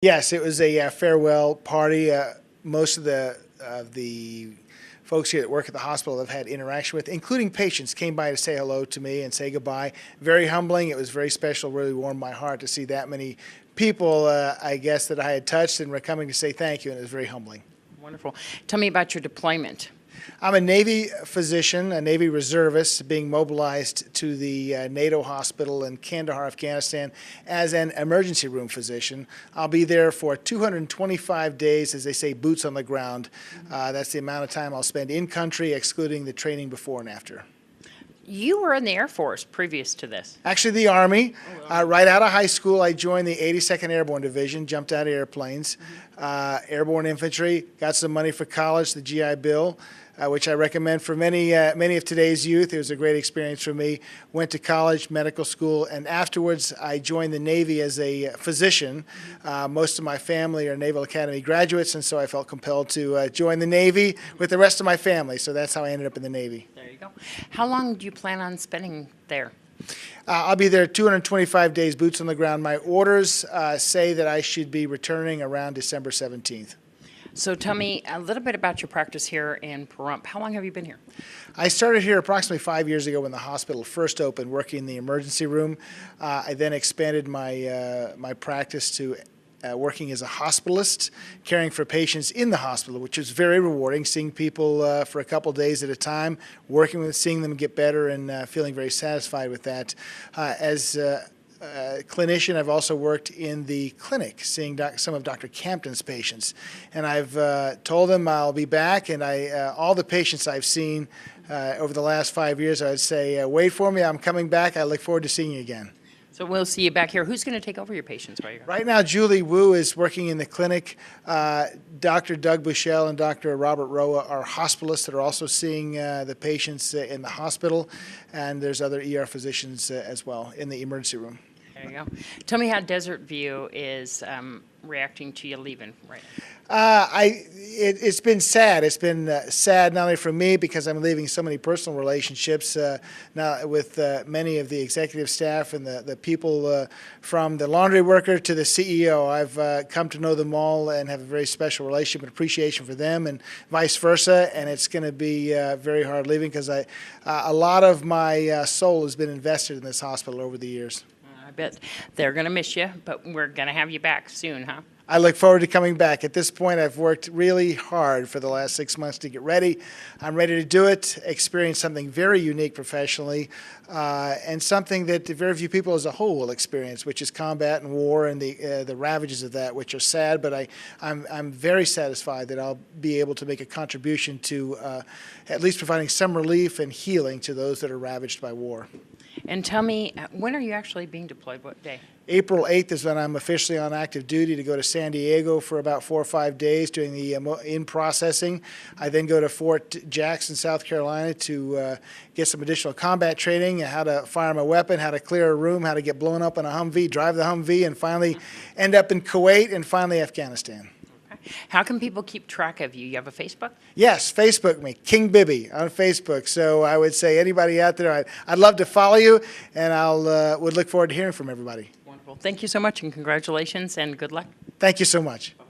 Yes, it was a farewell party. Most of the folks here that work at the hospital I've had interaction with, including patients, came by to say hello to me and say goodbye. Very humbling. It was very special. Really warmed my heart to see that many people, I guess, that I had touched and were coming to say thank you, and it was very humbling. Wonderful. Tell me about your deployment. I'm a Navy physician, a Navy reservist, being mobilized to the NATO hospital in Kandahar, Afghanistan, as an emergency room physician. I'll be there for 225 days, as they say, boots on the ground. That's the amount of time I'll spend in country, excluding the training before and after. You were in the Air Force previous to this. Actually, the Army. Right out of high school, I joined the 82nd Airborne Division, jumped out of airplanes, airborne infantry, got some money for college, the GI Bill, which I recommend for many of today's youth. It was a great experience for me. Went to college, medical school, and afterwards I joined the Navy as a physician. Most of my family are Naval Academy graduates, and so I felt compelled to join the Navy with the rest of my family. So that's how I ended up in the Navy. There you go. How long do you plan on spending there? I'll be there 225 days, boots on the ground. My orders say that I should be returning around December 17th. So tell me a little bit about your practice here in Pahrump. How long have you been here? I started here approximately 5 years ago when the hospital first opened, working in the emergency room. I then expanded my practice to working as a hospitalist, caring for patients in the hospital, which is very rewarding, seeing people for a couple days at a time, seeing them get better and feeling very satisfied with that. As clinician, I've also worked in the clinic, seeing some of Dr. Campton's patients, and I've told them I'll be back, and all the patients I've seen over the last 5 years, I would say, wait for me, I'm coming back, I look forward to seeing you again. So we'll see you back here. Who's going to take over your patients while you're Right now, Julie Wu is working in the clinic. Dr. Doug Bushell and Dr. Robert Roa are hospitalists that are also seeing the patients in the hospital, and there's other ER physicians as well in the emergency room. There you go. Tell me how Desert View is reacting to you leaving right now. It's been sad. It's been sad not only for me because I'm leaving so many personal relationships now with many of the executive staff and the people from the laundry worker to the CEO. I've come to know them all and have a very special relationship and appreciation for them and vice versa. And it's going to be very hard leaving because a lot of my soul has been invested in this hospital over the years. I bet they're going to miss you, but we're going to have you back soon, huh? I look forward to coming back. At this point, I've worked really hard for the last 6 months to get ready. I'm ready to do it, experience something very unique professionally, and something that very few people as a whole will experience, which is combat and war and the ravages of that, which are sad, but I'm very satisfied that I'll be able to make a contribution to at least providing some relief and healing to those that are ravaged by war. And tell me, when are you actually being deployed? What day? April 8th is when I'm officially on active duty to go to San Diego for about 4 or 5 days doing the in-processing. I then go to Fort Jackson, South Carolina to get some additional combat training, how to fire my weapon, how to clear a room, how to get blown up in a Humvee, drive the Humvee, and finally end up in Kuwait and finally Afghanistan. How can people keep track of you? You have a Facebook? Yes, Facebook me, King Bibby on Facebook. So I would say anybody out there, I'd love to follow you, and would look forward to hearing from everybody. Wonderful. Thank you so much, and congratulations, and good luck. Thank you so much. Bye-bye.